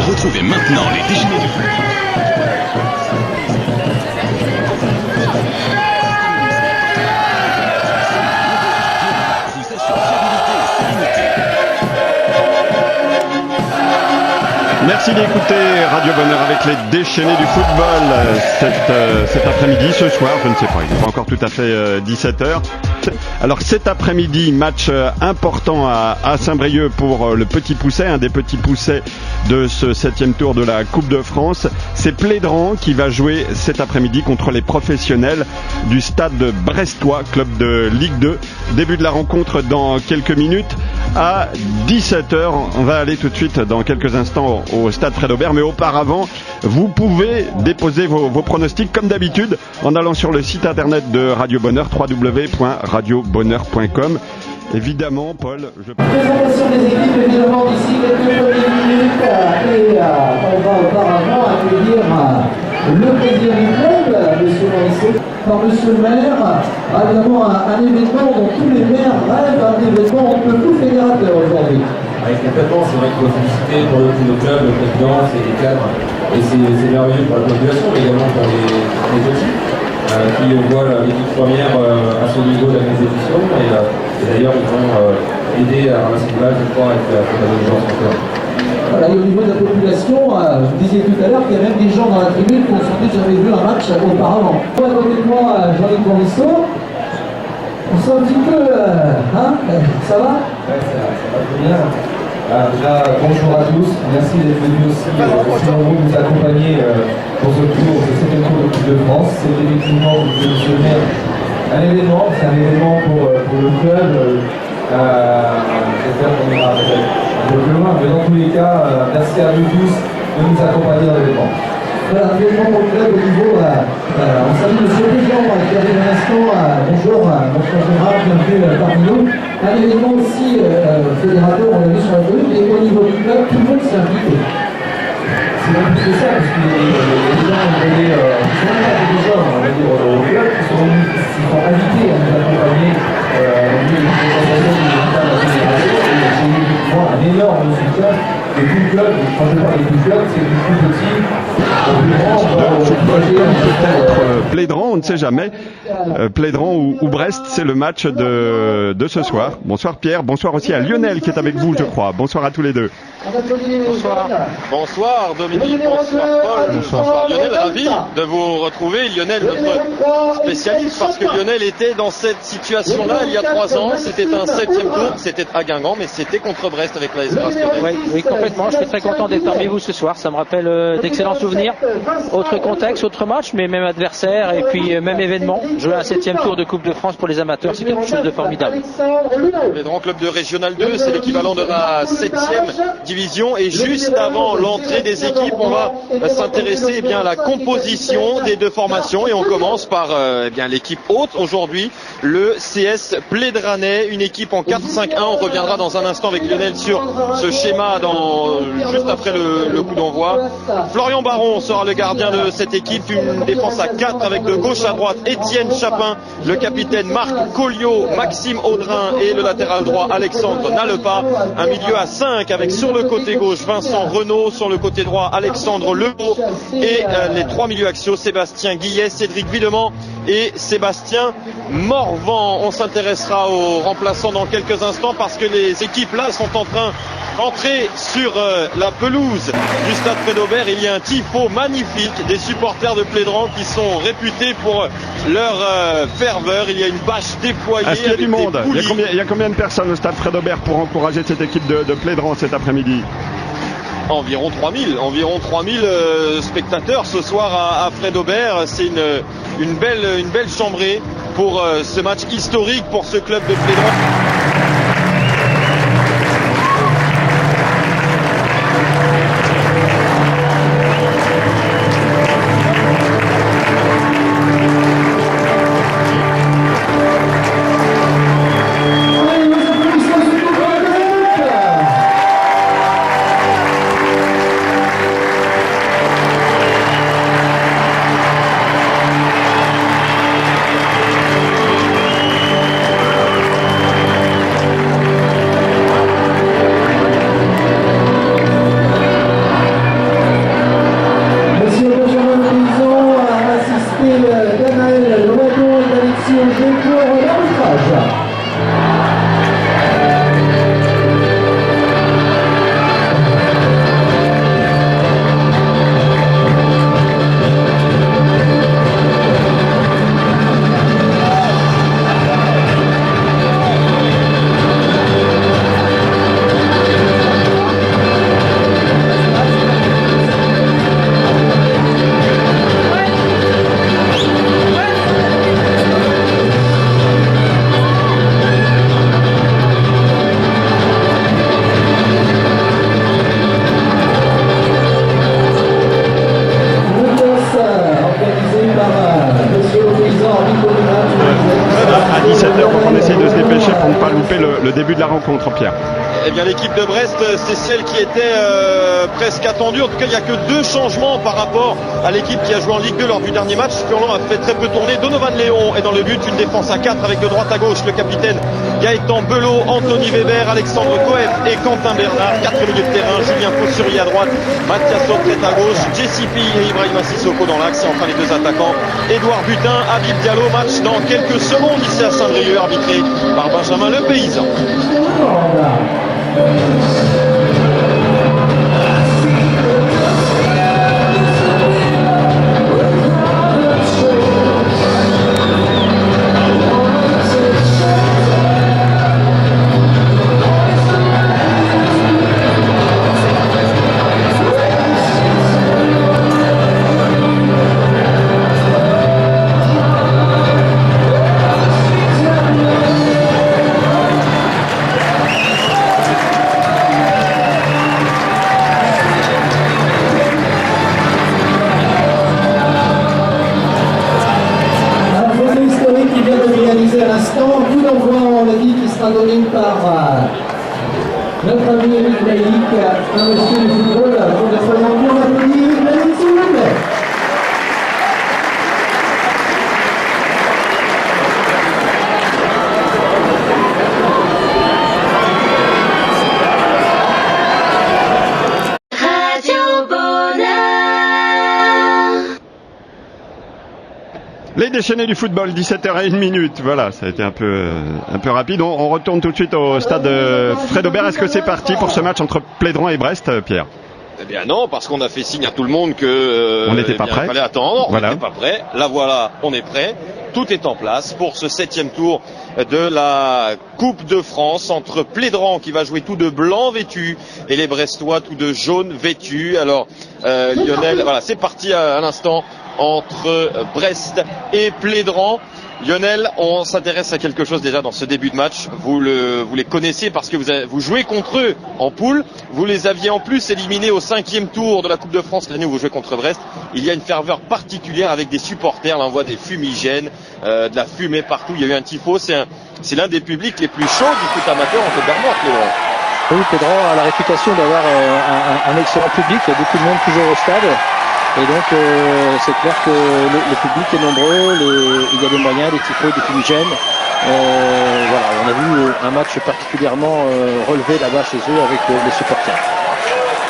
Retrouvez maintenant les déjeuners du foot. Merci d'écouter Radio Bonheur avec les déchaînés du football cet après-midi, ce soir, je ne sais pas, il n'est pas encore tout à fait 17h. Alors cet après-midi, match important à Saint-Brieuc pour le Petit Pousset, un des petits poussets de ce 7e tour de la Coupe de France. C'est Plédran qui va jouer cet après-midi contre les professionnels du stade brestois, club de Ligue 2. Début de la rencontre dans quelques minutes à 17h. On va aller tout de suite dans quelques instants au stade Fred Aubert, mais auparavant, vous pouvez déposer vos pronostics comme d'habitude en allant sur le site internet de Radio Bonheur, www.radiobonheur.com. Évidemment, Paul, présentation des équipes, évidemment, d'ici quelques premières minutes. Et on va auparavant accueillir le président du club, M. Morisseau, par M. le maire. Évidemment, un événement dont tous les maires rêvent, un événement un peu plus fédérateur aujourd'hui. Oui, complètement, c'est vrai qu'il faut féliciter pour le club, le président, ses cadres, et c'est merveilleux pour la population, mais également pour les petits, qui voient l'équipe première à son niveau de la compétition, et d'ailleurs ils vont aider à ramasser l'image, je crois, avec la gens encore. Voilà, et au niveau de la population, vous disiez tout à l'heure qu'il y a même des gens dans la tribune qui ont sans doute jamais vu un match auparavant. À côté de moi, Jean-Luc Morisseau. On sent un petit peu, ça va? Ouais, ça va très bien. Déjà, bonjour à tous, merci d'être venus aussi nous accompagner pour ce tour, ce 7e tour de Coupe de France. C'est effectivement, monsieur le maire, un événement, c'est un événement pour le club. J'espère qu'on ira peut-être un peu plus loin, mais dans tous les cas, merci à vous tous de nous accompagner dans l'événement. Voilà, un événement pour le club au niveau, on salue M. Président qui arrive un instant, bonjour Gérard, bienvenue parmi nous. Un événement aussi fédérateur, on l'a vu sur la commune, et au niveau du club, tout le monde s'est invité. C'est même plus que ça, parce que les gens sont des gens, on va dire, au club, qui sont invités à nous accompagner au milieu de présentation du résultat de la fédération, et j'ai eu un énorme soutien. Et tout le club, quand je parle de tout le club, c'est du plus petit au plus grand. de football comme peut-être Plédran, on ne sait jamais. Plédran ou Brest, c'est le match de ce soir. Bonsoir Pierre, bonsoir aussi à Lionel qui est avec vous, je crois. Bonsoir à tous les deux. Bonsoir. Bonsoir Dominique, bonsoir Paul, bonsoir Lionel, ravi de vous retrouver. Lionel, notre spécialiste, parce que Lionel était dans cette situation-là il y a 3 ans. C'était un 7e tour, c'était à Guingamp, mais c'était contre Brest avec l'AS Brest. Oui, complètement. Je suis très content d'être parmi vous ce soir. Ça me rappelle d'excellents souvenirs. Autre contexte, autre match, mais même adversaire et puis même événement. Jouer un 7e tour de Coupe de France pour les amateurs, c'est quelque chose de formidable. Les grands clubs de Régional 2, c'est l'équivalent de la 7e division. Et juste avant l'entrée des équipes, on va s'intéresser à la composition des deux formations. Et on commence par l'équipe haute aujourd'hui, le CS Plédranais, une équipe en 4-5-1. On reviendra dans un instant avec Lionel sur ce schéma juste après le coup d'envoi. Florian Baron sera le gardien de cette équipe, une défense à 4 avec de gauche à droite Étienne Chapin, le capitaine Marc Colliot, Maxime Audrin et le latéral droit Alexandre Nalepa. Un milieu à 5 avec sur le côté gauche Vincent Renaud, sur le côté droit Alexandre Lebeau et les 3 milieux axiaux Sébastien Guillet, Cédric Villemont et Sébastien Morvan. On s'intéressera aux remplaçants dans quelques instants parce que les équipes là sont en train d'entrer sur la pelouse du stade Fred Aubert. Il y a un tifo magnifique des supporters de Plédran qui sont réputés pour leur ferveur. Il y a une bâche déployée. Est-ce qu'il y a du monde? Il y a combien de personnes au stade Fred Aubert pour encourager cette équipe de Plédran cet après-midi? Environ 3000 spectateurs ce soir à Fred Aubert. C'est une belle chambrée pour ce match historique pour ce club de Plédran. À 17h, donc on essaye de se dépêcher pour ne pas louper le début de la rencontre, Pierre. Eh bien, l'équipe de Brest, c'est celle qui était presque attendue. En tout cas, il n'y a que 2 changements par rapport à l'équipe qui a joué en Ligue 2 lors du dernier match. Furlan a fait très peu tourner. Donovan Léon est dans le but. Une défense à 4 avec de droite à gauche le capitaine Gaëtan Belot, Anthony Weber, Alexandre Coef et Quentin Bernard. 4 milieux de terrain. Julien Fossurier à droite, Mathias Autrette à gauche, JCP et Ibrahima Sissoko dans l'axe. Et enfin, les 2 attaquants, Édouard Butin, Habib Diallo. Match dans quelques secondes ici à Saint-Brieuc, arbitré par Benjamin Le Paysan. Donné par notre ami Eric Laïc, un monsieur du football, pour de présenter, on applaudit Eric Laïc, s'il vous plaît. Les déchaînés du football, 17h01. Voilà, ça a été un peu rapide. On retourne tout de suite au stade Fred Aubert. Est-ce que c'est parti pour ce match entre Plédran et Brest, Pierre? Eh bien non, parce qu'on a fait signe à tout le monde que on n'était pas prêt. Il fallait attendre. Voilà. On n'était pas prêt. Là voilà, on est prêt. Tout est en place pour ce 7e tour de la Coupe de France entre Plédran qui va jouer tout de blanc vêtu et les Brestois tout de jaune vêtu. Alors Lionel, voilà, c'est parti à l'instant entre Brest et Plédran. Lionel, on s'intéresse à quelque chose déjà dans ce début de match. Vous les connaissiez parce que vous jouez contre eux en poule. Vous les aviez en plus éliminés au 5e tour de la Coupe de France l'année où vous jouez contre Brest. Il y a une ferveur particulière avec des supporters. Là, on voit des fumigènes, de la fumée partout. Il y a eu un tifo. C'est l'un des publics les plus chauds du foot amateur en Côte d'Armor, Plédran. Oui, Plédran a la réputation d'avoir un excellent public. Il y a beaucoup de monde toujours au stade. Et donc c'est clair que le public est nombreux, il y a des moyens, des tifos, des fumigènes. Voilà, on a vu un match particulièrement relevé là-bas chez eux avec les supporters.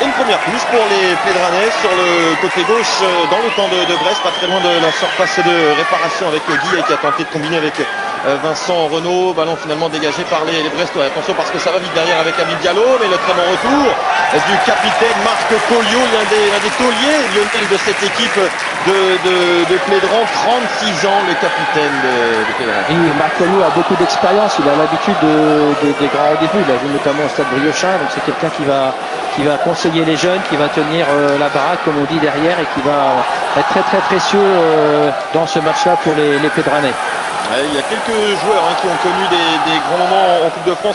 Une première touche pour les Plédranais sur le côté gauche dans le camp de Brest, pas très loin de la surface de réparation avec Guy qui a tenté de combiner avec Vincent Renaud, ballon finalement dégagé par les Brestois. Attention parce que ça va vite derrière avec Habib Diallo, mais le très bon retour du capitaine Marc Colliot, l'un des tauliers Lionel de cette équipe de Plédran, 36 ans, le capitaine de Plédran. Oui, Marc Colliot a beaucoup d'expérience, il a l'habitude des grands rendez-vous, il a joué notamment au Stade Briochin, donc c'est quelqu'un qui va conseiller les jeunes, qui va tenir la baraque comme on dit derrière et qui va être très très précieux dans ce match-là pour les Plédranais. Il y a quelques joueurs qui ont connu des grands moments en Coupe de France.